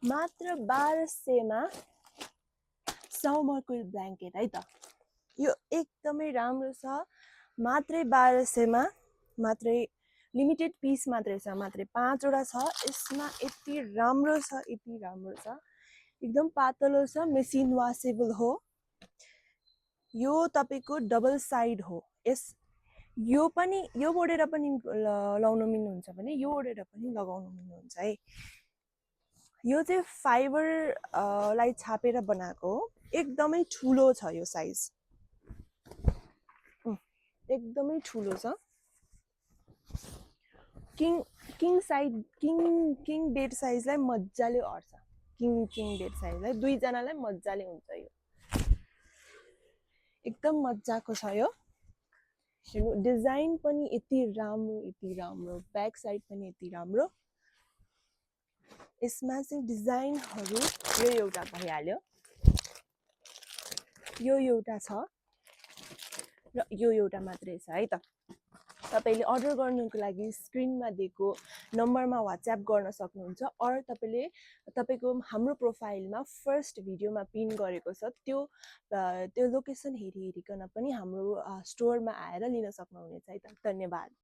मात्र 1200 मा समरको ब्ल्याङ्केट है त। यो एकदमै राम्रो छ, मात्रै 1200 मा, मात्रै लिमिटेड पिस मात्रै छ, मात्रै 5 वटा छ। यसमा यति राम्रो छ, यति राम्रो छ, एकदम पातलो छ, मेसिन वासेबल हो। यो तपाईको डबल साइड हो। यो पनि यो ओढेर पनि लाउन मिल्नुहुन्छ भने यो ओढेर पनि लगाउन मिल्नुहुन्छ है। यो चाहिँ फाइबर लाई छापेर बनाएको हो। एकदमै ठुलो छ यो साइज, एकदमै ठुलो छ। किङ बेड साइजलाई मजाले अट्छ। किङ बेड साइजलाई दुईजनालाई मजाले हुन्छ। यो एकदम मजाको छ। यो हेर्नु, डिजाइन पनि यति राम्रो, यति राम्रो, ब्याक साइड पनि यति राम्रो। यसमा चाहिँ डिजाइनहरु यो एउटा भइहाल्यो, यो एउटा छ र यो एउटा मात्रै छ है त। तपाईले अर्डर गर्नुको लागि स्क्रिनमा दिएको नम्बरमा व्हाट्सएप गर्न सक्नुहुन्छ, अर तपाईले तपाईको हाम्रो प्रोफाइलमा फर्स्ट भिडियोमा पिन गरेको छ त्यो लोकेसन हेरिकन पनि हाम्रो स्टोरमा आएर लिन सक्नुहुनेछ है त। धन्यवाद।